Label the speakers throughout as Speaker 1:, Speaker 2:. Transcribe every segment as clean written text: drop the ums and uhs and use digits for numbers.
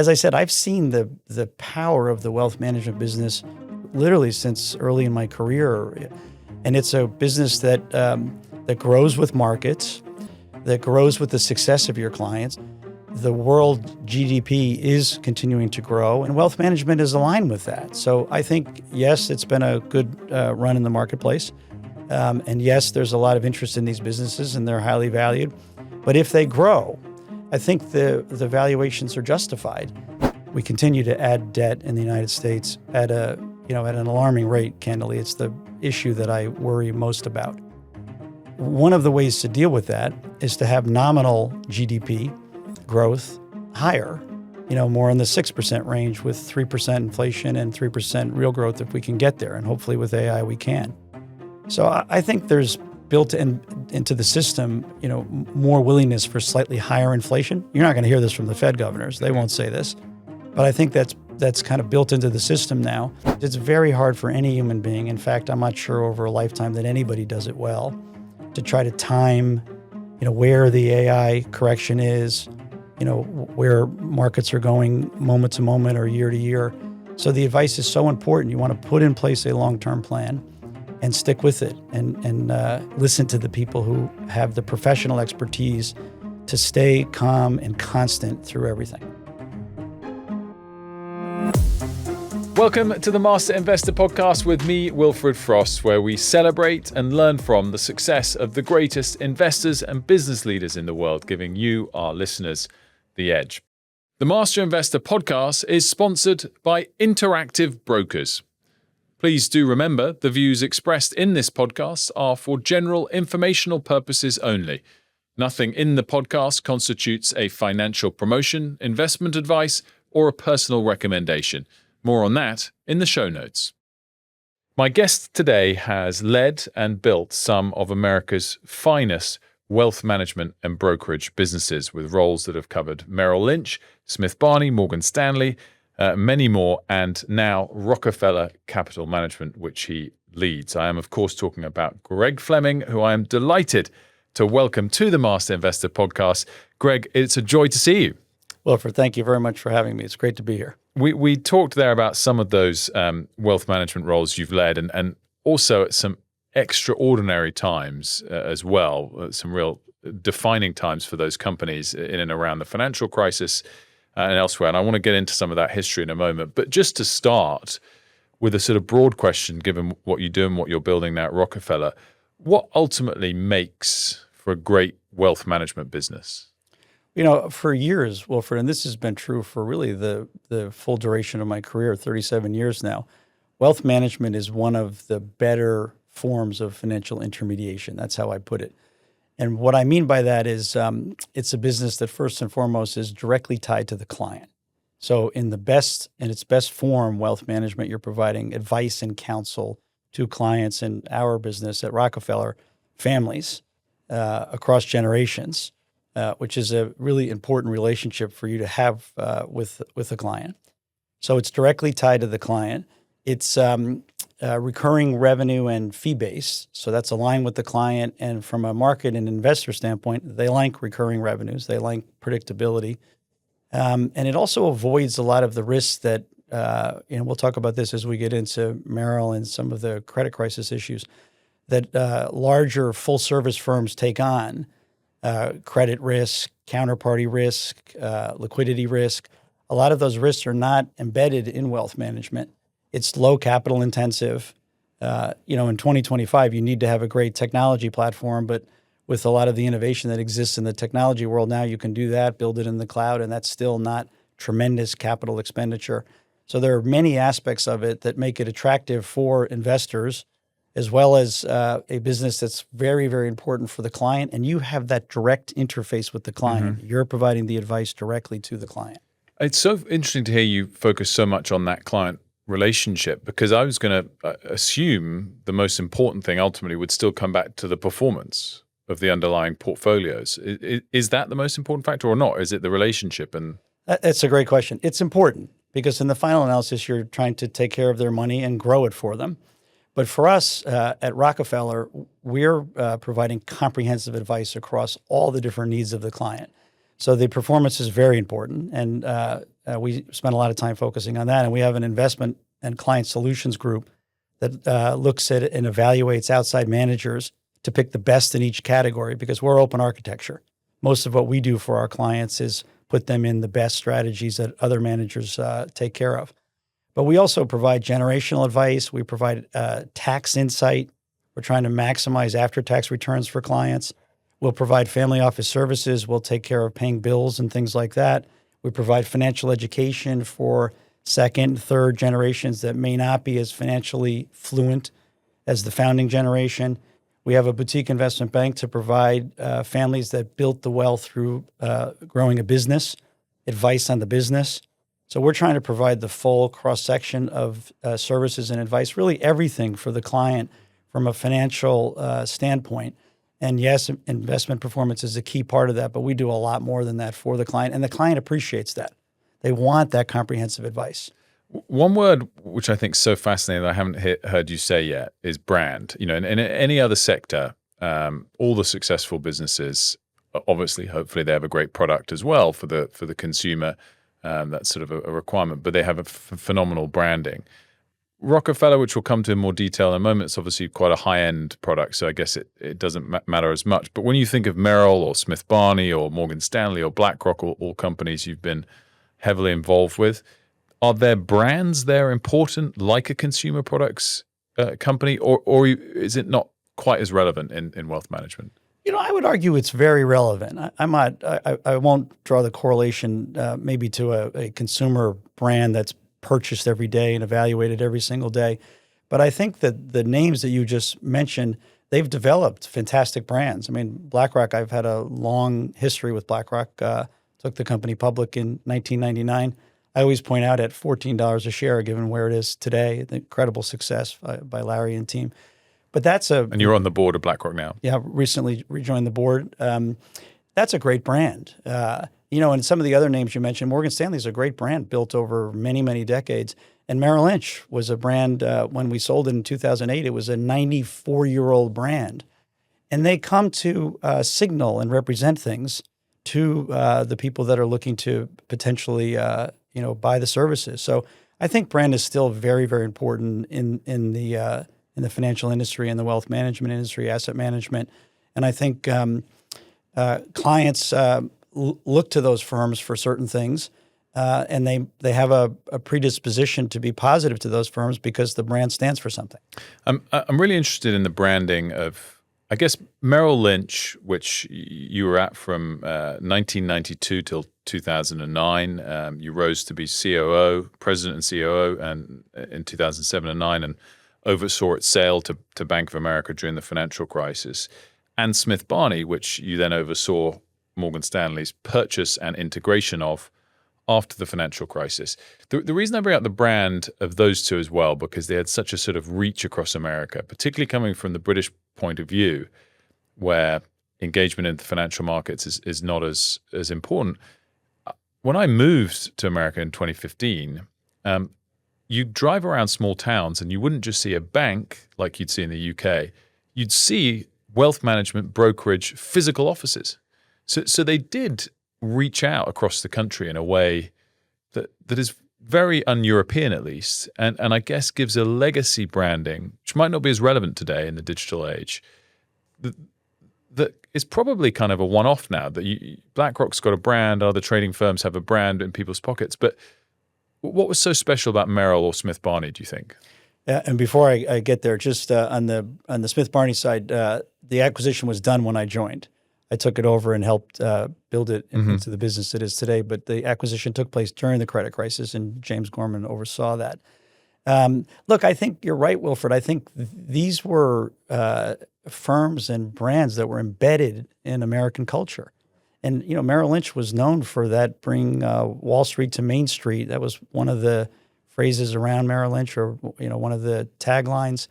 Speaker 1: as I said, I've seen the power of the wealth management business literally since early in my career. And it's a business that grows with markets, that grows with the success of your clients. The world GDP is continuing to grow, and wealth management is aligned with that. So I think, yes, it's been a good run in the marketplace. And yes, there's a lot of interest in these businesses, and they're highly valued. But if they grow, I think the valuations are justified. We continue to add debt in the United States at an alarming rate, candidly. It's the issue that I worry most about. One of the ways to deal with that is to have nominal GDP growth higher, more in the 6% range with 3% inflation and 3% real growth if we can get there. And hopefully with AI we can. So I think there's built into the system, more willingness for slightly higher inflation. You're not going to hear this from the Fed governors. They won't say this. But I think that's kind of built into the system now. It's very hard for any human being. In fact, I'm not sure over a lifetime that anybody does it well to try to time, where the AI correction is, where markets are going moment to moment or year to year. So the advice is so important. You want to put in place a long-term plan and stick with it and listen to the people who have the professional expertise to stay calm and constant through everything.
Speaker 2: Welcome to the Master Investor Podcast with me, Wilfred Frost, where we celebrate and learn from the success of the greatest investors and business leaders in the world, giving you, our listeners, the edge. The Master Investor Podcast is sponsored by Interactive Brokers. Please do remember the views expressed in this podcast are for general informational purposes only. Nothing in the podcast constitutes a financial promotion, investment advice, or a personal recommendation. More on that in the show notes. My guest today has led and built some of America's finest wealth management and brokerage businesses with roles that have covered Merrill Lynch, Smith Barney, Morgan Stanley, many more, and now Rockefeller Capital Management, which he leads. I am, of course, talking about Greg Fleming, who I am delighted to welcome to the Master Investor Podcast. Greg, it's a joy to see you.
Speaker 1: Wilfred, thank you very much for having me. It's great to be here.
Speaker 2: We talked there about some of those wealth management roles you've led and also at some extraordinary times as well, some real defining times for those companies in and around the financial crisis and elsewhere. And I want to get into some of that history in a moment. But just to start with a sort of broad question, given what you do and what you're building now at Rockefeller, what ultimately makes for a great wealth management business?
Speaker 1: For years, Wilfred, and this has been true for really the full duration of my career, 37 years now, wealth management is one of the better forms of financial intermediation. That's how I put it. And what I mean by that is it's a business that first and foremost is directly tied to the client. So in its best form, wealth management, you're providing advice and counsel to clients in our business at Rockefeller, families across generations. Which is a really important relationship for you to have with a client. So it's directly tied to the client. It's recurring revenue and fee-based, so that's aligned with the client. And from a market and investor standpoint, they like recurring revenues. They like predictability. And it also avoids a lot of the risks that, we'll talk about this as we get into Merrill and some of the credit crisis issues, that larger full-service firms take on. Credit risk, counterparty risk, liquidity risk. A lot of those risks are not embedded in wealth management. It's low capital intensive. In 2025, you need to have a great technology platform, but with a lot of the innovation that exists in the technology world now, you can do that, build it in the cloud, and that's still not tremendous capital expenditure. So there are many aspects of it that make it attractive for investors, as well as a business that's very, very important for the client. And you have that direct interface with the client. Mm-hmm. You're providing the advice directly to the client.
Speaker 2: It's so interesting to hear you focus so much on that client relationship, because I was going to assume the most important thing ultimately would still come back to the performance of the underlying portfolios. Is that the most important factor or not? Is it the relationship? And
Speaker 1: that's a great question. It's important because in the final analysis, you're trying to take care of their money and grow it for them. But for us at Rockefeller, we're providing comprehensive advice across all the different needs of the client. So the performance is very important. And we spend a lot of time focusing on that. And we have an investment and client solutions group that looks at and evaluates outside managers to pick the best in each category, because we're open architecture. Most of what we do for our clients is put them in the best strategies that other managers take care of. But we also provide generational advice. We provide tax insight. We're trying to maximize after-tax returns for clients. We'll provide family office services. We'll take care of paying bills and things like that. We provide financial education for second, third generations that may not be as financially fluent as the founding generation. We have a boutique investment bank to provide families that built the wealth through growing a business, advice on the business. So we're trying to provide the full cross-section of services and advice, really everything for the client from a financial standpoint. And yes, investment performance is a key part of that, but we do a lot more than that for the client, and the client appreciates that. They want that comprehensive advice.
Speaker 2: One word which I think is so fascinating that I haven't heard you say yet is brand. In any other sector, all the successful businesses, obviously, hopefully, they have a great product as well for the consumer. That's sort of a requirement, but they have a phenomenal branding. Rockefeller, which we'll come to in more detail in a moment, it's obviously quite a high-end product, so I guess it doesn't matter as much. But when you think of Merrill or Smith Barney or Morgan Stanley or BlackRock, all companies you've been heavily involved with, are there brands there important like a consumer products company, or is it not quite as relevant in wealth management?
Speaker 1: I would argue it's very relevant. I won't draw the correlation maybe to a consumer brand that's purchased every day and evaluated every single day. But I think that the names that you just mentioned, they've developed fantastic brands. I mean, BlackRock, I've had a long history with BlackRock. Took the company public in 1999. I always point out at $14 a share, given where it is today, the incredible success by Larry and team. But and
Speaker 2: you're on the board of BlackRock now.
Speaker 1: Yeah, recently rejoined the board. That's a great brand. And some of the other names you mentioned, Morgan Stanley is a great brand built over many, many decades. And Merrill Lynch was a brand, when we sold it in 2008, it was a 94-year-old brand. And they come to signal and represent things to the people that are looking to potentially buy the services. So I think brand is still very, very important in the financial industry, in the wealth management industry, asset management. And I think clients look to those firms for certain things, and they have a predisposition to be positive to those firms because the brand stands for something.
Speaker 2: I'm really interested in the branding of, I guess, Merrill Lynch, which you were at from 1992 till 2009. You rose to be president and COO, and in 2007 and 9, and oversaw its sale to Bank of America during the financial crisis. And Smith Barney, which you then oversaw Morgan Stanley's purchase and integration of after the financial crisis. The reason I bring up the brand of those two as well, because they had such a sort of reach across America, particularly coming from the British point of view, where engagement in the financial markets is not as important. When I moved to America in 2015, you drive around small towns and you wouldn't just see a bank like you'd see in the UK. You'd see wealth management, brokerage, physical offices. So they did reach out across the country in a way that is very un-European, at least, and I guess gives a legacy branding, which might not be as relevant today in the digital age, that is probably kind of a one-off now. That BlackRock's got a brand, other trading firms have a brand in people's pockets. But what was so special about Merrill or Smith Barney, do you think?
Speaker 1: Yeah, and before I get there, just on the Smith Barney side, the acquisition was done when I joined. I took it over and helped build it into the business it is today. But the acquisition took place during the credit crisis, and James Gorman oversaw that. Look, I think you're right, Wilfred. I think these were firms and brands that were embedded in American culture. And, Merrill Lynch was known for that, bringing Wall Street to Main Street. That was one of the phrases around Merrill Lynch, or, one of the taglines.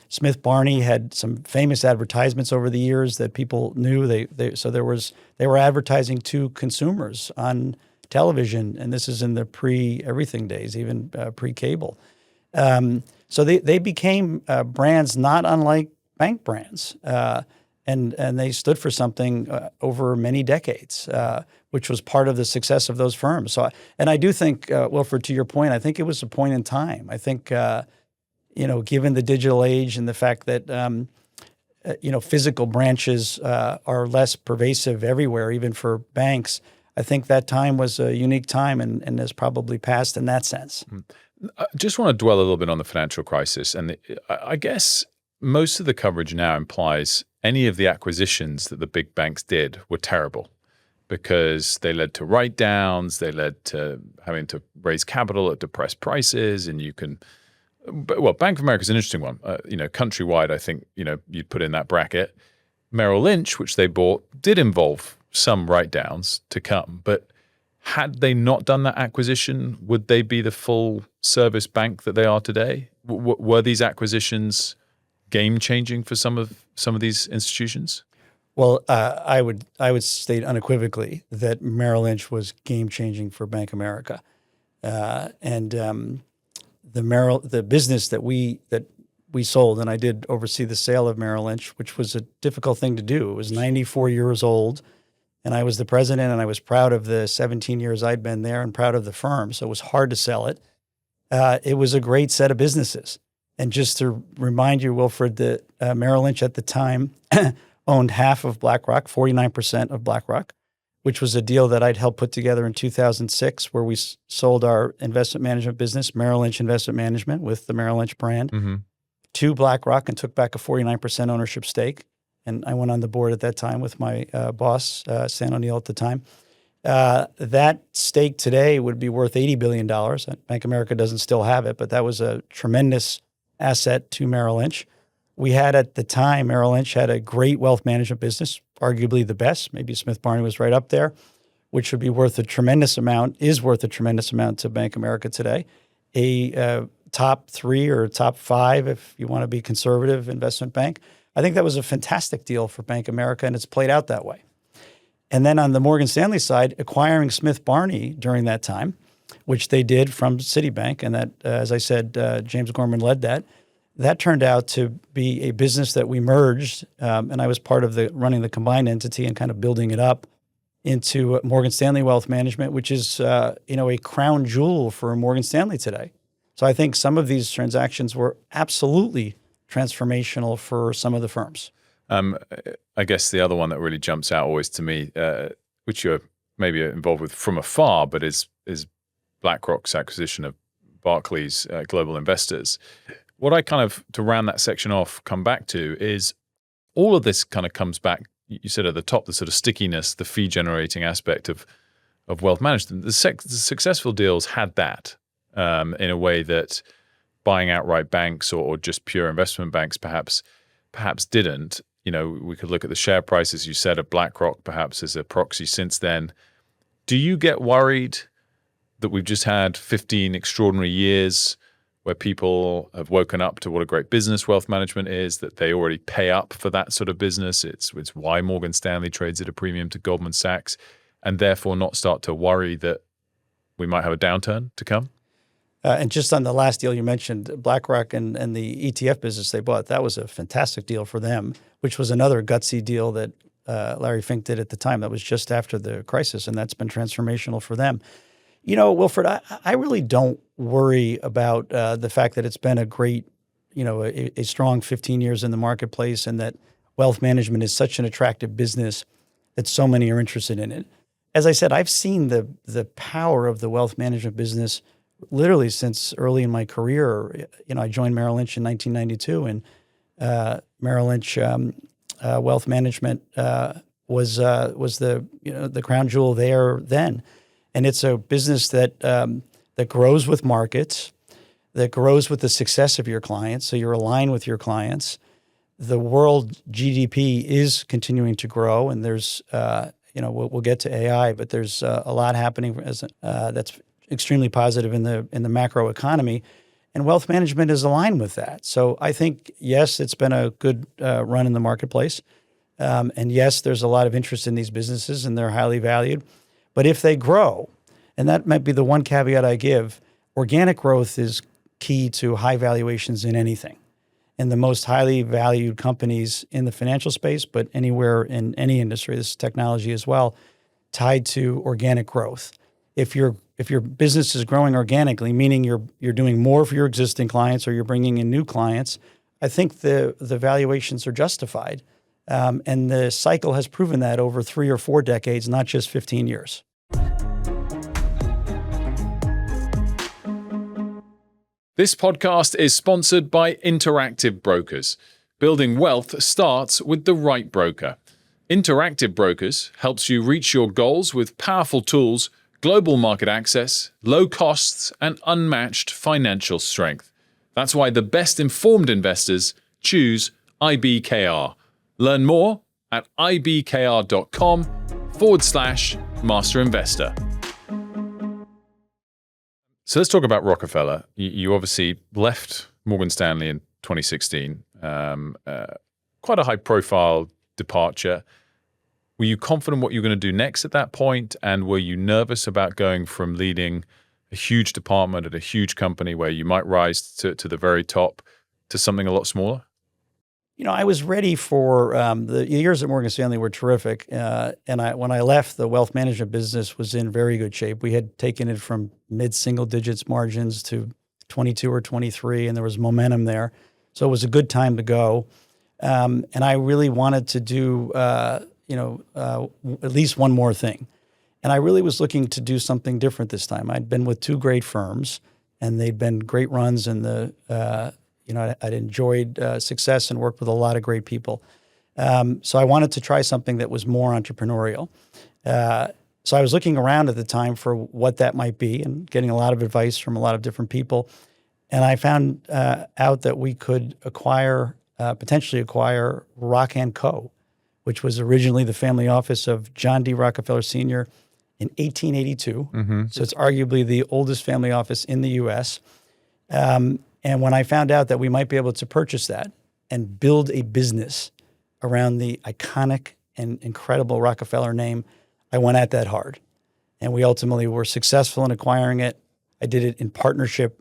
Speaker 1: Smith Barney had some famous advertisements over the years that people knew. They were advertising to consumers on television, and this is in the pre-everything days, even pre-cable. So they became brands not unlike bank brands. and they stood for something over many decades, which was part of the success of those firms. So, and I do think, Wilfred, to your point, I think it was a point in time. I think, given the digital age and the fact that, physical branches are less pervasive everywhere, even for banks, I think that time was a unique time and has probably passed in that sense.
Speaker 2: I just want to dwell a little bit on the financial crisis. And I guess most of the coverage now implies any of the acquisitions that the big banks did were terrible because they led to write-downs, they led to having to raise capital at depressed prices, and Bank of America is an interesting one. Countrywide, I think, you'd put in that bracket. Merrill Lynch, which they bought, did involve some write-downs to come. But had they not done that acquisition, would they be the full service bank that they are today? Were these acquisitions game-changing for some of these institutions?
Speaker 1: Well, I would state unequivocally that Merrill Lynch was game-changing for Bank of America, the business that we sold, and I did oversee the sale of Merrill Lynch, which was a difficult thing to do. It was 94 years old, and I was the president, and I was proud of the 17 years I'd been there and proud of the firm. So it was hard to sell it. It was a great set of businesses. And just to remind you, Wilfred, that Merrill Lynch at the time owned half of BlackRock, 49% of BlackRock, which was a deal that I'd helped put together in 2006, where we sold our investment management business, Merrill Lynch Investment Management, with the Merrill Lynch brand, to BlackRock and took back a 49% ownership stake. And I went on the board at that time with my boss, Stan O'Neill at the time. That stake today would be worth $80 billion. Bank of America doesn't still have it, but that was a tremendous asset to Merrill Lynch. We had at the time, Merrill Lynch had a great wealth management business, arguably the best. Maybe Smith Barney was right up there, which would be worth a tremendous amount, is worth a tremendous amount to Bank of America today. A top 3 or top 5, if you want to be conservative, investment bank. I think that was a fantastic deal for Bank of America, and it's played out that way. And then on the Morgan Stanley side, acquiring Smith Barney during that time, which they did from Citibank, and that, as I said, James Gorman led that. That turned out to be a business that we merged, and I was part of running the combined entity and kind of building it up into Morgan Stanley Wealth Management, which is a crown jewel for Morgan Stanley today. So I think some of these transactions were absolutely transformational for some of the firms.
Speaker 2: I guess the other one that really jumps out always to me, which you're maybe involved with from afar, but is BlackRock's acquisition of Barclays Global Investors. What I kind of, to round that section off, come back to is all of this kind of comes back, you said at the top, the sort of stickiness, the fee-generating aspect of wealth management. The successful deals had that in a way that buying outright banks or just pure investment banks perhaps didn't. We could look at the share prices, you said, of BlackRock perhaps as a proxy since then. Do you get worried that we've just had 15 extraordinary years where people have woken up to what a great business wealth management is, that they already pay up for that sort of business? It's why Morgan Stanley trades at a premium to Goldman Sachs, and therefore not start to worry that we might have a downturn to come?
Speaker 1: And just on the last deal you mentioned, BlackRock and the ETF business they bought, that was a fantastic deal for them, which was another gutsy deal that Larry Fink did at the time. That was just after the crisis, and that's been transformational for them. Wilfred, I really don't worry about the fact that it's been a great, a strong 15 years in the marketplace, and that wealth management is such an attractive business that so many are interested in it. As I said, I've seen the power of the wealth management business literally since early in my career. I joined Merrill Lynch in 1992, and Merrill Lynch Wealth Management was the crown jewel there then. And it's a business that grows with markets, that grows with the success of your clients. So you're aligned with your clients. The world GDP is continuing to grow, and there's we'll get to AI, but there's a lot happening that's extremely positive in the macro economy, and wealth management is aligned with that. So I think, yes, it's been a good run in the marketplace, and yes, there's a lot of interest in these businesses, and they're highly valued. But if they grow, and that might be the one caveat I give, organic growth is key to high valuations in anything. and the most highly valued companies in the financial space, but anywhere in any industry, this is technology as well, tied to organic growth. If your business is growing organically, meaning you're doing more for your existing clients or you're bringing in new clients, I think the valuations are justified. And the cycle has proven that over 3 or 4 decades, not just 15 years.
Speaker 2: This podcast is sponsored by Interactive Brokers. Building wealth starts with the right broker. Interactive Brokers helps you reach your goals with powerful tools, global market access, low costs, and unmatched financial strength. That's why the best informed investors choose IBKR. Learn more at ibkr.com/master investor. So let's talk about Rockefeller. You obviously left Morgan Stanley in 2016, quite a high-profile departure. Were you confident what you were going to do next at that point? And were you nervous about going from leading a huge department at a huge company where you might rise to the very top to something a lot smaller?
Speaker 1: I was ready for the years at Morgan Stanley were terrific. And when I left, the wealth management business was in very good shape. We had taken it from mid-single digits margins to 22 or 23, and there was momentum there. So it was a good time to go. And I really wanted to do, at least one more thing. And I really was looking to do something different this time. I'd been with 2 great firms, and they'd been great runs, and I'd enjoyed success and worked with a lot of great people. So I wanted to try something that was more entrepreneurial. So I was looking around at the time for what that might be and getting a lot of advice from a lot of different people. And I found out that we could potentially acquire Rock & Co., which was originally the family office of John D. Rockefeller Sr. in 1882. Mm-hmm. So it's arguably the oldest family office in the U.S. And when I found out that we might be able to purchase that and build a business around the iconic and incredible Rockefeller name, I went at that hard. And we ultimately were successful in acquiring it. I did it in partnership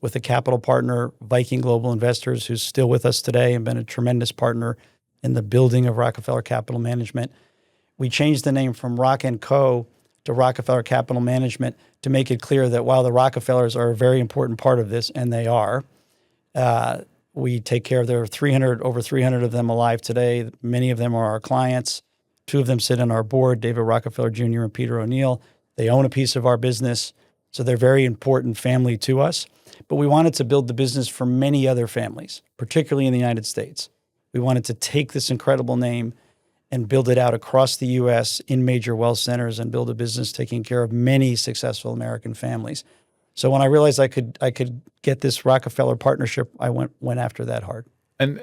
Speaker 1: with a capital partner, Viking Global Investors, who's still with us today and been a tremendous partner in the building of Rockefeller Capital Management. We changed the name from Rock & Co. to Rockefeller Capital Management to make it clear that while the Rockefellers are a very important part of this, and they are, we take care of over 300 of them alive today. Many of them are our clients. 2 of them sit on our board, David Rockefeller Jr. and Peter O'Neill. They own a piece of our business, so they're very important family to us. But we wanted to build the business for many other families, particularly in the United States. We wanted to take this incredible name and build it out across the U.S. in major wealth centers and build a business taking care of many successful American families. So when I realized I could get this Rockefeller partnership, I went after that hard.
Speaker 2: And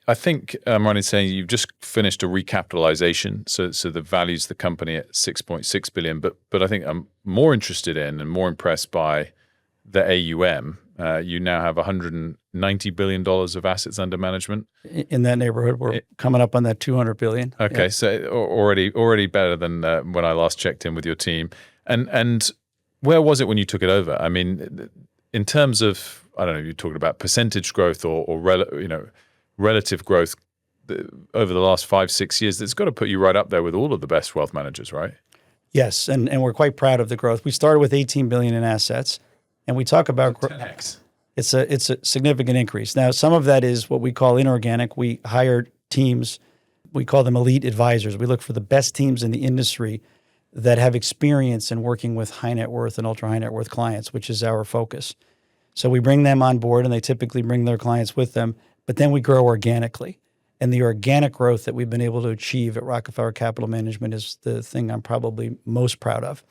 Speaker 2: I think I'm right in saying you've just finished a recapitalization, so the value's the company at $6.6 billion. But I think I'm more interested in and more impressed by the AUM. You now have $190 billion of assets under management.
Speaker 1: In that neighborhood, we're coming up on that $200 billion.
Speaker 2: Okay,
Speaker 1: yeah.
Speaker 2: So already better than when I last checked in with your team. And where was it when you took it over? I mean, in terms of, I don't know, you talked about percentage growth or relative growth over the last 5-6 years. That's got to put you right up there with all of the best wealth managers, right?
Speaker 1: Yes, and we're quite proud of the growth. We started with $18 billion in assets. And we talk about
Speaker 2: 10x.
Speaker 1: It's a significant increase. Now, some of that is what we call inorganic. We hired teams. We call them elite advisors. We look for the best teams in the industry that have experience in working with high net worth and ultra high net worth clients, which is our focus. So we bring them on board, and they typically bring their clients with them. But then we grow organically. And the organic growth that we've been able to achieve at Rockefeller Capital Management is the thing I'm probably most proud of,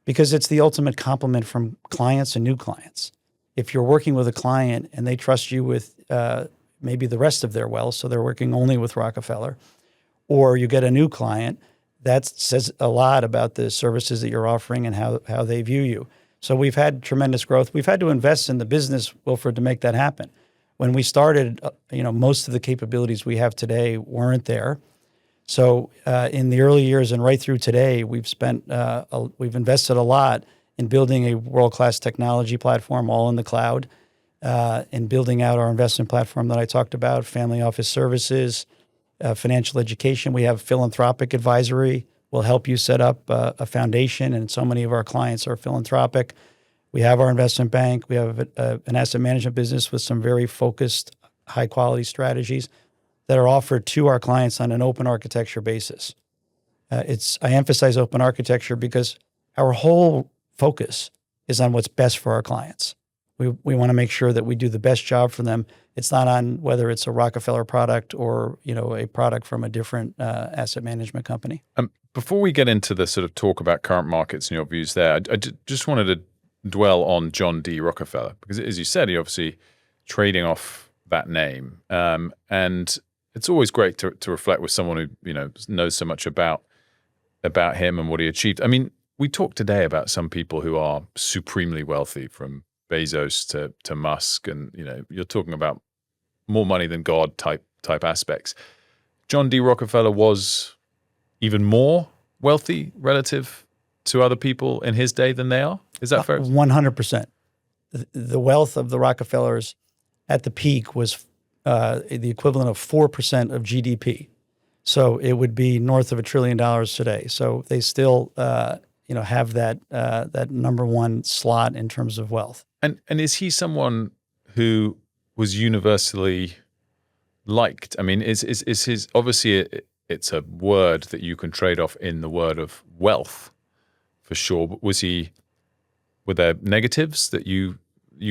Speaker 1: because it's the ultimate compliment from clients and new clients. If you're working with a client and they trust you with maybe the rest of their wealth, so they're working only with Rockefeller, or you get a new client, that says a lot about the services that you're offering and how they view you. So we've had tremendous growth. We've had to invest in the business, Wilfred, to make that happen. When we started, most of the capabilities we have today weren't there. So in the early years and right through today, we've invested a lot in building a world-class technology platform, all in the cloud. in building out our investment platform that I talked about, family office services, financial education. We have philanthropic advisory. We'll help you set up a foundation, and so many of our clients are philanthropic. We have our investment bank. We have an asset management business with some very focused, high-quality strategies that are offered to our clients on an open architecture basis. I emphasize open architecture because our whole focus is on what's best for our clients. We want to make sure that we do the best job for them. It's not on whether it's a Rockefeller product or a product from a different asset management company.
Speaker 2: Before we get into the sort of talk about current markets and your views there, I just wanted to dwell on John D. Rockefeller, because as you said, he obviously trading off that name, and it's always great to reflect with someone who knows so much about him and what he achieved. I mean, we talked today about some people who are supremely wealthy, from Bezos to Musk, and you're talking about more money than God type aspects. John D. Rockefeller was even more wealthy relative to other people in his day than they are. Is that fair?
Speaker 1: 100%. The wealth of the Rockefellers at the peak was the equivalent of 4% of GDP. So it would be north of $1 trillion today. So they still, have that number one slot in terms of wealth.
Speaker 2: And is he someone who was universally liked? I mean, is his, obviously it's a word that you can trade off in the word of wealth, for sure. But were there negatives that you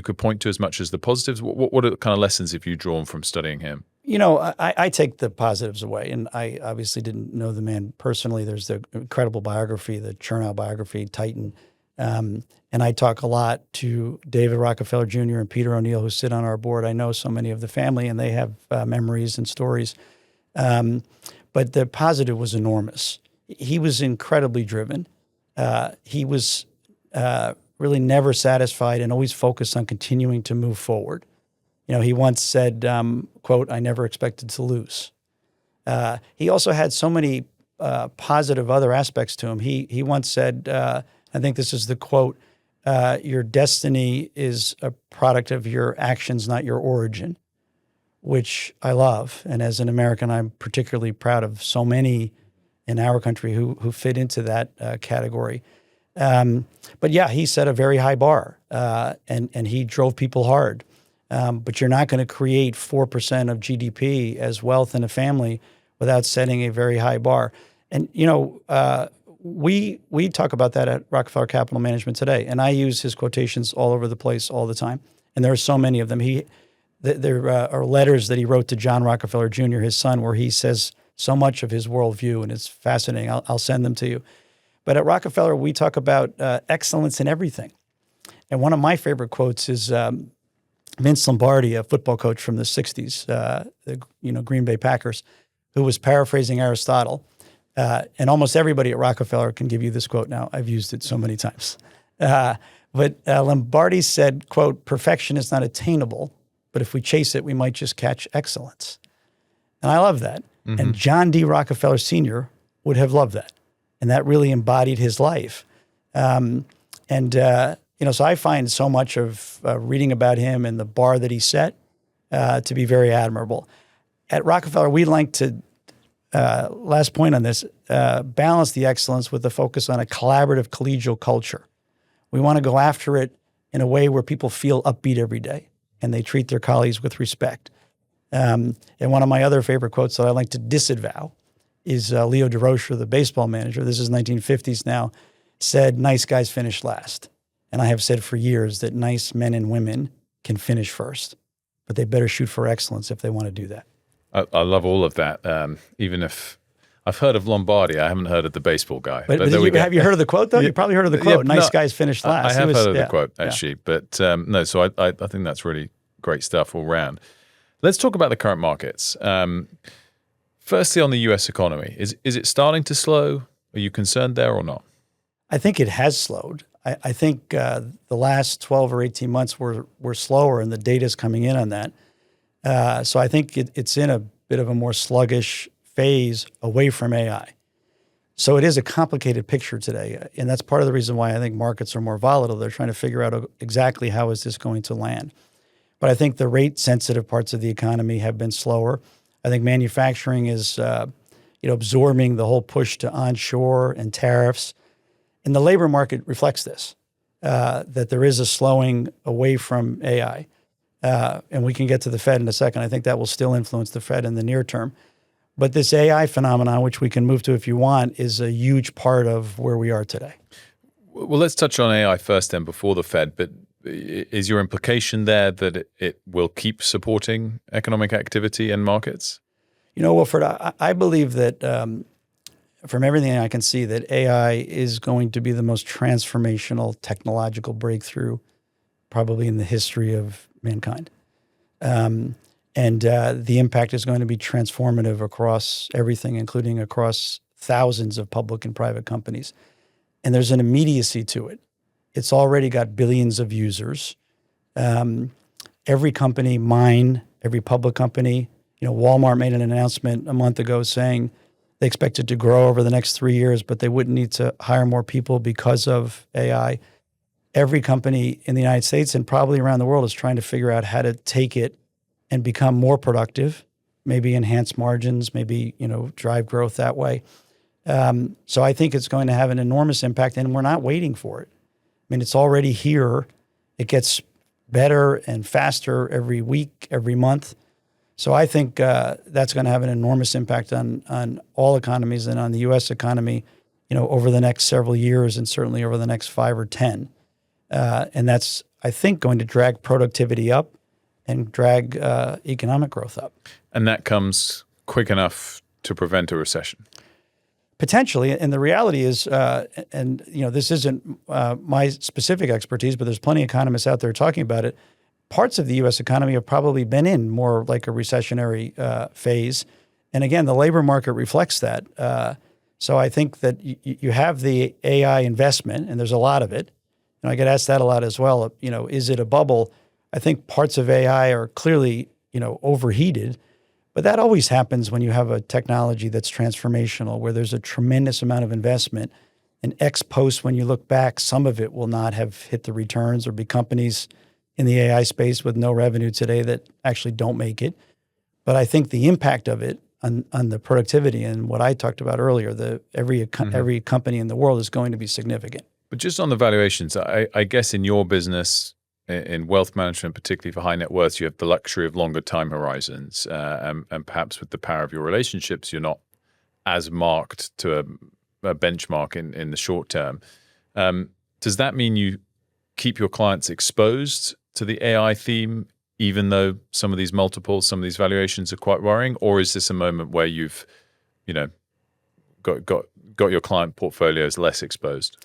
Speaker 2: could point to as much as the positives? What are the kind of lessons have you drawn from studying him?
Speaker 1: I take the positives away, and I obviously didn't know the man personally. There's the incredible biography, the Chernow biography, Titan. And I talk a lot to David Rockefeller Jr. and Peter O'Neill, who sit on our board. I know so many of the family, and they have memories and stories. But the positive was enormous. He was incredibly driven. He was really never satisfied and always focused on continuing to move forward. He once said, quote, "I never expected to lose." He also had so many positive other aspects to him. He once said, I think this is the quote, "Your destiny is a product of your actions, not your origin," which I love. And as an American, I'm particularly proud of so many in our country who fit into that category. But yeah, he set a very high bar, and he drove people hard. But you're not going to create 4% of GDP as wealth in a family without setting a very high bar. And, we talk about that at Rockefeller Capital Management today, and I use his quotations all over the place all the time. And there are so many of them. There are letters that he wrote to John Rockefeller Jr., his son, where he says so much of his worldview, and it's fascinating. I'll send them to you. But at Rockefeller, we talk about excellence in everything. And one of my favorite quotes is Vince Lombardi, a football coach from the 60s, the Green Bay Packers, who was paraphrasing Aristotle. And almost everybody at Rockefeller can give you this quote now. I've used it so many times. But Lombardi said, quote, "Perfection is not attainable, but if we chase it, we might just catch excellence." And I love that. Mm-hmm. And John D. Rockefeller Sr. would have loved that. And that really embodied his life. So I find so much of reading about him and the bar that he set to be very admirable. At Rockefeller, we like to, last point on this, balance the excellence with the focus on a collaborative collegial culture. We want to go after it in a way where people feel upbeat every day and they treat their colleagues with respect. And one of my other favorite quotes that I like to disavow is Leo DeRocher, the baseball manager, this is 1950s now, said, "Nice guys finish last." And I have said for years that nice men and women can finish first, but they better shoot for excellence if they want to do that.
Speaker 2: I love all of that. Even if I've heard of Lombardi, I haven't heard of the baseball guy. But
Speaker 1: have you heard of the quote, though? You probably heard of the quote, "Nice guys finish last."
Speaker 2: I have heard of the quote, actually. Yeah. But no, so I think that's really great stuff all round. Let's talk about the current markets. Firstly, on the U.S. economy, is it starting to slow? Are you concerned there or not?
Speaker 1: I think it has slowed. I think the last 12 or 18 months were slower, and the data's coming in on that. So I think it's in a bit of a more sluggish phase away from AI. So it is a complicated picture today, and that's part of the reason why I think markets are more volatile. They're trying to figure out exactly how is this going to land. But I think the rate-sensitive parts of the economy have been slower. I think manufacturing is, absorbing the whole push to onshore and tariffs. And the labor market reflects this, that there is a slowing away from AI. And we can get to the Fed in a second. I think that will still influence the Fed in the near term. But this AI phenomenon, which we can move to if you want, is a huge part of where we are today.
Speaker 2: Well, let's touch on AI first then before the Fed. But is your implication there that it will keep supporting economic activity and markets?
Speaker 1: Wilfred, I believe that from everything I can see, that AI is going to be the most transformational technological breakthrough probably in the history of mankind. And the impact is going to be transformative across everything, including across thousands of public and private companies. And there's an immediacy to it. It's already got billions of users. Every company, every public company, Walmart made an announcement a month ago saying they expected to grow over the next 3 years, but they wouldn't need to hire more people because of AI. Every company in the United States and probably around the world is trying to figure out how to take it and become more productive, maybe enhance margins, maybe, drive growth that way. So I think it's going to have an enormous impact, and we're not waiting for it. I mean, it's already here. It gets better and faster every week, every month. So I think that's going to have an enormous impact on all economies and on the U.S. economy, over the next several years and certainly over the next 5 or 10. And that's, I think, going to drag productivity up and drag economic growth up.
Speaker 2: And that comes quick enough to prevent a recession?
Speaker 1: Potentially. And the reality is, this isn't my specific expertise, but there's plenty of economists out there talking about it. Parts of the U.S. economy have probably been in more like a recessionary phase. And again, the labor market reflects that. So I think that you have the AI investment, and there's a lot of it. And I get asked that a lot as well. Is it a bubble? I think parts of AI are clearly, overheated. But that always happens when you have a technology that's transformational, where there's a tremendous amount of investment. And ex post, when you look back, some of it will not have hit the returns or be companies in the AI space with no revenue today that actually don't make it. But I think the impact of it on the productivity and what I talked about earlier, every company in the world is going to be significant.
Speaker 2: But just on the valuations, I guess in your business, in wealth management, particularly for high net worth, you have the luxury of longer time horizons. And perhaps with the power of your relationships, you're not as marked to a benchmark in the short term. Does that mean you keep your clients exposed to the AI theme, even though some of these multiples, some of these valuations are quite worrying? Or is this a moment where you've, got your client portfolios less exposed?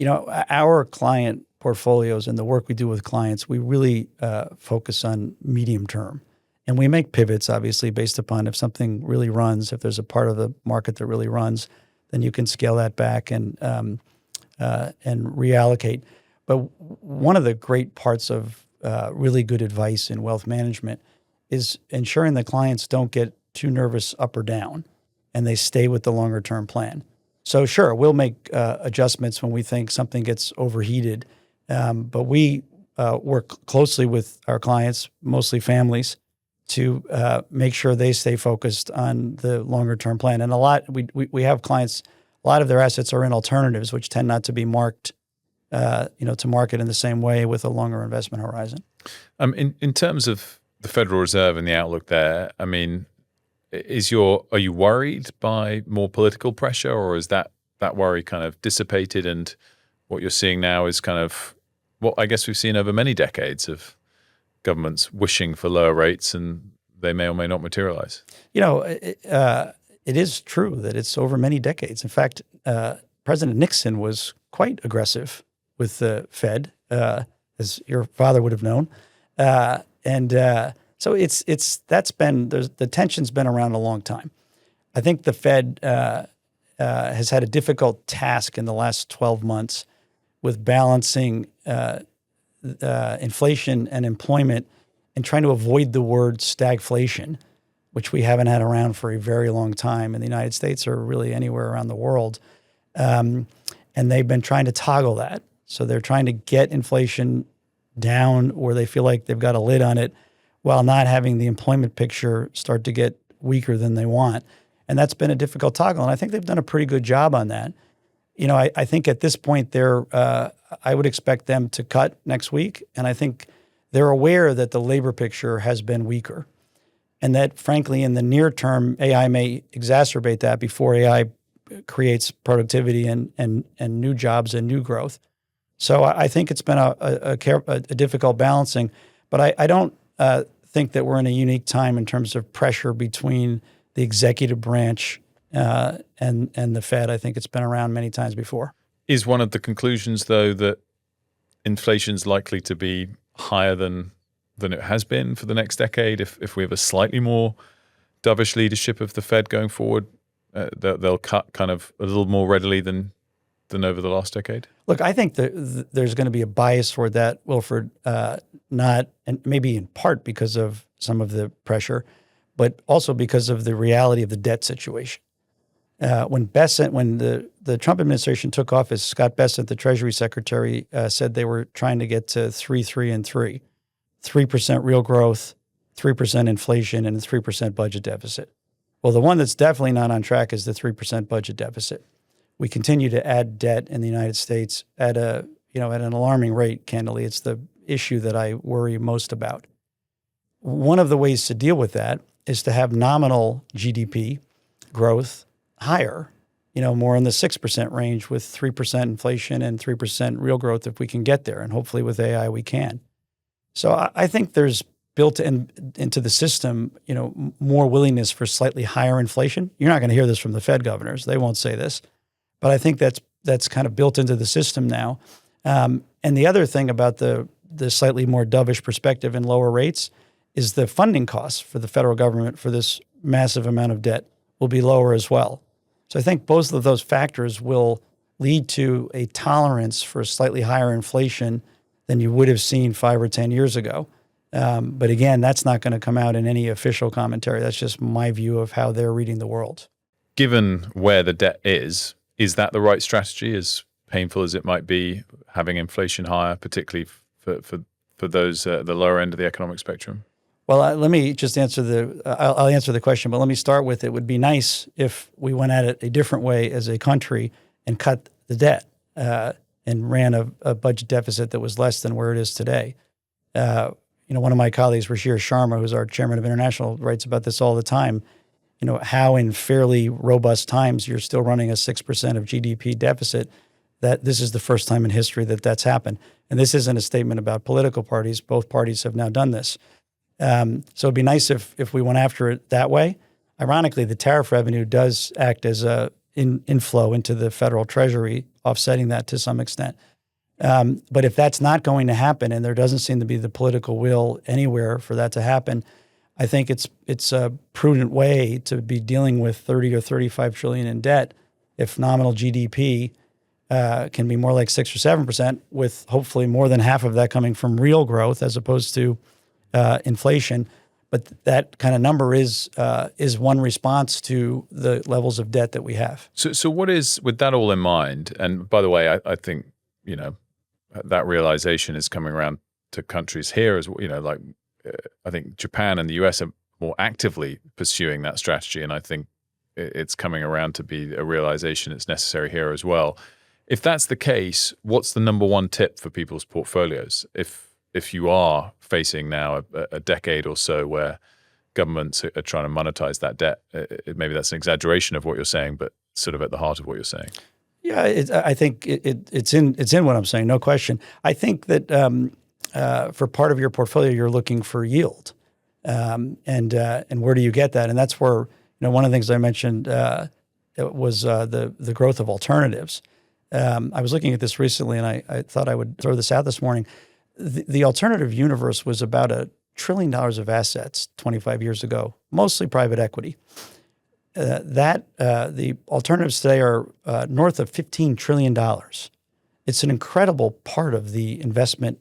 Speaker 1: Our client portfolios and the work we do with clients, we really focus on medium term. And we make pivots, obviously, based upon if something really runs, if there's a part of the market that really runs, then you can scale that back and reallocate. But one of the great parts of really good advice in wealth management is ensuring the clients don't get too nervous up or down and they stay with the longer term plan. So sure, we'll make adjustments when we think something gets overheated, but we work closely with our clients, mostly families, to make sure they stay focused on the longer term plan. And we have clients, a lot of their assets are in alternatives, which tend not to be marked, to market in the same way with a longer investment horizon.
Speaker 2: In terms of the Federal Reserve and the outlook there, I mean, are you worried by more political pressure, or is that worry kind of dissipated, and what you're seeing now is kind of what I guess we've seen over many decades of governments wishing for lower rates, and they may or may not materialize?
Speaker 1: It is true that it's over many decades. In fact, President Nixon was quite aggressive with the Fed, as your father would have known, so the tension's been around a long time. I think the Fed has had a difficult task in the last 12 months with balancing inflation and employment and trying to avoid the word stagflation, which we haven't had around for a very long time in the United States or really anywhere around the world. And they've been trying to toggle that. So they're trying to get inflation down where they feel like they've got a lid on it while not having the employment picture start to get weaker than they want. And that's been a difficult toggle. And I think they've done a pretty good job on that. I think at this point I would expect them to cut next week. And I think they're aware that the labor picture has been weaker. And that, frankly, in the near term, AI may exacerbate that before AI creates productivity and new jobs and new growth. So I think it's been a difficult balancing. But I don't think that we're in a unique time in terms of pressure between the executive branch and the Fed. I think it's been around many times before.
Speaker 2: Is one of the conclusions, though, that inflation's likely to be higher than it has been for the next decade? If we have a slightly more dovish leadership of the Fed going forward, they'll cut kind of a little more readily than over the last decade?
Speaker 1: Look, I think that there's going to be a bias toward that, Wilfred, not, and maybe in part because of some of the pressure, but also because of the reality of the debt situation. When the Trump administration took office, Scott Bessent, the Treasury Secretary, said they were trying to get to 3, 3, and 3. 3% real growth, 3% inflation, and a 3% budget deficit. Well, the one that's definitely not on track is the 3% budget deficit. We continue to add debt in the United States at an alarming rate, candidly. It's the issue that I worry most about. One of the ways to deal with that is to have nominal GDP growth higher, more in the 6% range with 3% inflation and 3% real growth if we can get there. And hopefully with AI we can. So I think there's built into the system, more willingness for slightly higher inflation. You're not going to hear this from the Fed governors. They won't say this. But I think that's kind of built into the system now. And the other thing about the slightly more dovish perspective and lower rates is the funding costs for the federal government for this massive amount of debt will be lower as well. So I think both of those factors will lead to a tolerance for slightly higher inflation than you would have seen 5 or 10 years ago. But again, that's not going to come out in any official commentary. That's just my view of how they're reading the world. Given
Speaker 2: where the debt is that the right strategy, as painful as it might be, having inflation higher, particularly for those at the lower end of the economic spectrum?
Speaker 1: Well, let me just answer I'll answer the question, but let me start with it would be nice if we went at it a different way as a country and cut the debt and ran a budget deficit that was less than where it is today. One of my colleagues, Rashir Sharma, who's our chairman of International, writes about this all the time. How in fairly robust times you're still running a 6% of GDP deficit, that this is the first time in history that that's happened. And this isn't a statement about political parties. Both parties have now done this. So it'd be nice if we went after it that way. Ironically, the tariff revenue does act as a inflow into the federal treasury, offsetting that to some extent. But if that's not going to happen, and there doesn't seem to be the political will anywhere for that to happen, I think it's a prudent way to be dealing with 30 or 35 trillion in debt if nominal GDP can be more like 6 or 7%, with hopefully more than half of that coming from real growth as opposed to inflation. But that kind of number is one response to the levels of debt that we have.
Speaker 2: So what is, with that all in mind, and by the way, I think, that realization is coming around to countries here as well, I think Japan and the US are more actively pursuing that strategy. And I think it's coming around to be a realization it's necessary here as well. If that's the case, what's the number one tip for people's portfolios? If you are facing now a decade or so where governments are trying to monetize that debt, maybe that's an exaggeration of what you're saying, but sort of at the heart of what you're saying.
Speaker 1: Yeah, I think it's in what I'm saying, no question. I think that for part of your portfolio, you're looking for yield, and where do you get that? And that's where one of the things I mentioned was the growth of alternatives. I was looking at this recently, and I thought I would throw this out this morning. The alternative universe was about $1 trillion of assets 25 years ago, mostly private equity. The alternatives today are north of $15 trillion. It's an incredible part of the investment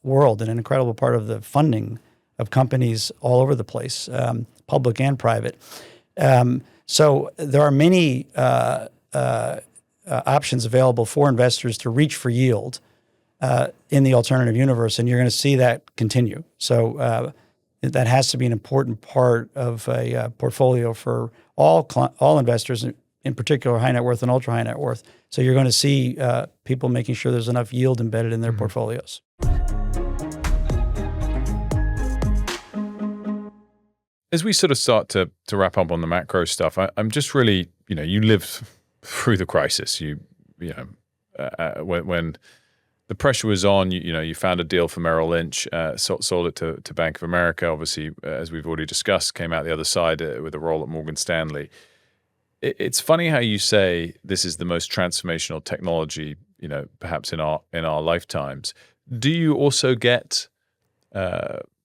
Speaker 1: world and an incredible part of the funding of companies all over the place, public and private. So there are many options available for investors to reach for yield. in the alternative universe, and you're going to see that continue. So that has to be an important part of a portfolio for all investors, in particular high net worth and ultra high net worth. So you're going to see people making sure there's enough yield embedded in their portfolios.
Speaker 2: As we sort of start to wrap up on the macro stuff, I'm just really, you lived through the crisis. When the pressure was on, you found a deal for Merrill Lynch, sold it to Bank of America. Obviously, as we've already discussed, came out the other side with a role at Morgan Stanley. It's funny how you say this is the most transformational technology, perhaps in our lifetimes. Do you also get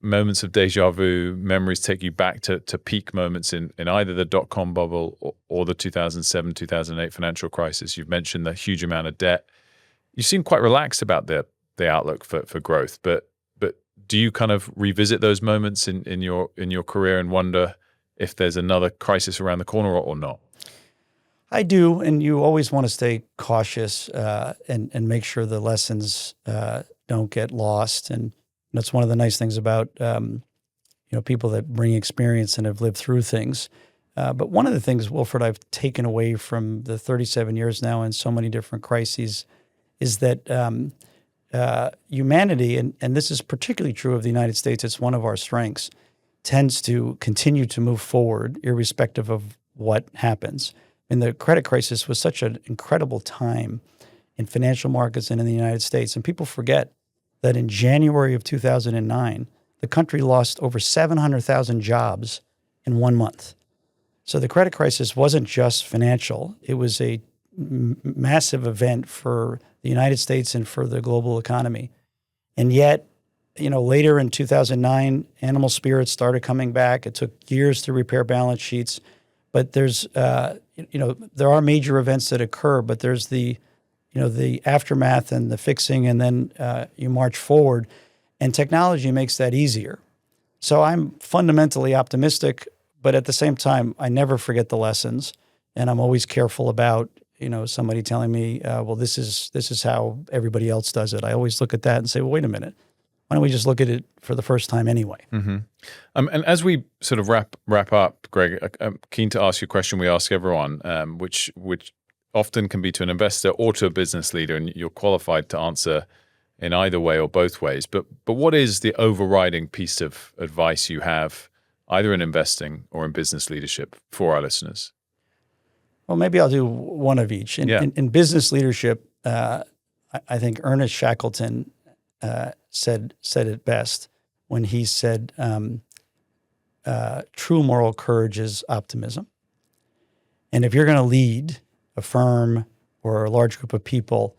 Speaker 2: moments of deja vu, memories take you back to peak moments in either the dot-com bubble or the 2007, 2008 financial crisis? You've mentioned the huge amount of debt. You seem quite relaxed about the outlook for growth, but do you kind of revisit those moments in your career and wonder if there's another crisis around the corner or not?
Speaker 1: I do, and you always want to stay cautious and make sure the lessons don't get lost. And that's one of the nice things about people that bring experience and have lived through things. But one of the things, Wilfred, I've taken away from the 37 years now and so many different crises is that humanity, and this is particularly true of the United States, it's one of our strengths, tends to continue to move forward irrespective of what happens. And the credit crisis was such an incredible time in financial markets and in the United States. And people forget that in January of 2009, the country lost over 700,000 jobs in 1 month. So the credit crisis wasn't just financial. It was a massive event for the United States and for the global economy. And yet, later in 2009, animal spirits started coming back. It took years to repair balance sheets. But there's, there are major events that occur, but there's the aftermath and the fixing, and then you march forward. And technology makes that easier. So I'm fundamentally optimistic, but at the same time, I never forget the lessons. And I'm always careful about, somebody telling me, well, this is how everybody else does it. I always look at that and say, well, wait a minute. Why don't we just look at it for the first time anyway?
Speaker 2: Mm-hmm. And as we sort of wrap up, Greg, I'm keen to ask you a question we ask everyone, which often can be to an investor or to a business leader, and you're qualified to answer in either way or both ways. But what is the overriding piece of advice you have, either in investing or in business leadership, for our listeners?
Speaker 1: Well, maybe I'll do one of each. In business leadership, I think Ernest Shackleton said it best when he said, true moral courage is optimism. And if you're going to lead a firm or a large group of people,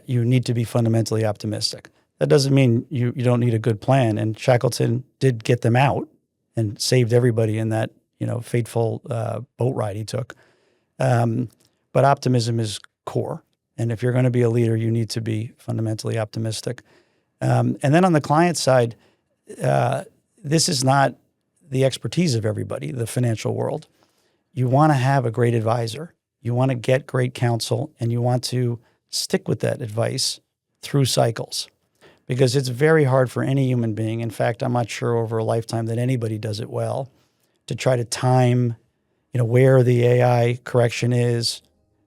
Speaker 1: you need to be fundamentally optimistic. That doesn't mean you don't need a good plan. And Shackleton did get them out and saved everybody in that fateful boat ride he took. But optimism is core. And if you're going to be a leader, you need to be fundamentally optimistic. And then on the client side, this is not the expertise of everybody, the financial world. You want to have a great advisor. You want to get great counsel, and you want to stick with that advice through cycles, because it's very hard for any human being. In fact, I'm not sure over a lifetime that anybody does it well, to try to time, where the AI correction is,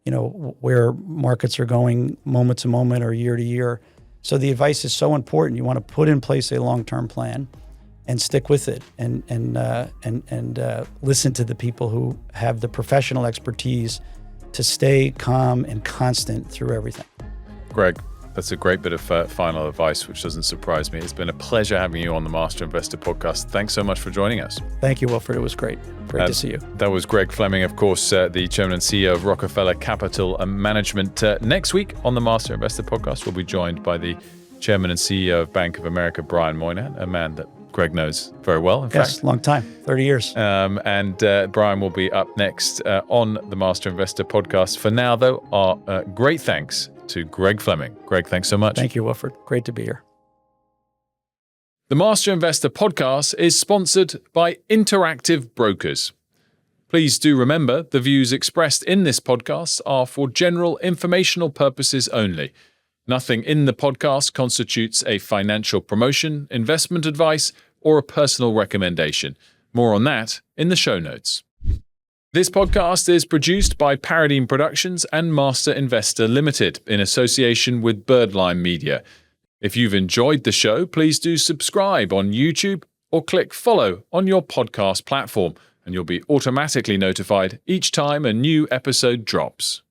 Speaker 1: where markets are going moment to moment or year to year. So the advice is so important. You want to put in place a long-term plan and stick with it, and listen to the people who have the professional expertise to stay calm and constant through everything. Greg,
Speaker 2: that's a great bit of final advice, which doesn't surprise me. It's been a pleasure having you on the Master Investor podcast. Thanks so much for joining us.
Speaker 1: Thank you, Wilfred. It was great. Great to see you.
Speaker 2: That was Greg Fleming, of course, the chairman and CEO of Rockefeller Capital and Management. Next week on the Master Investor podcast, we'll be joined by the chairman and CEO of Bank of America, Brian Moynihan, a man that Greg knows very well, in fact.
Speaker 1: Long time, 30 years.
Speaker 2: And Brian will be up next on the Master Investor podcast. For now, though, our great thanks to Greg Fleming. Greg, thanks so much.
Speaker 1: Thank you, Wilfred. Great to be here.
Speaker 2: The Master Investor podcast is sponsored by Interactive Brokers. Please do remember the views expressed in this podcast are for general informational purposes only, Nothing in the podcast constitutes a financial promotion, investment advice, or a personal recommendation. More on that in the show notes. This podcast is produced by Paradigm Productions and Master Investor Limited in association with Birdlime Media. If you've enjoyed the show, please do subscribe on YouTube or click follow on your podcast platform, and you'll be automatically notified each time a new episode drops.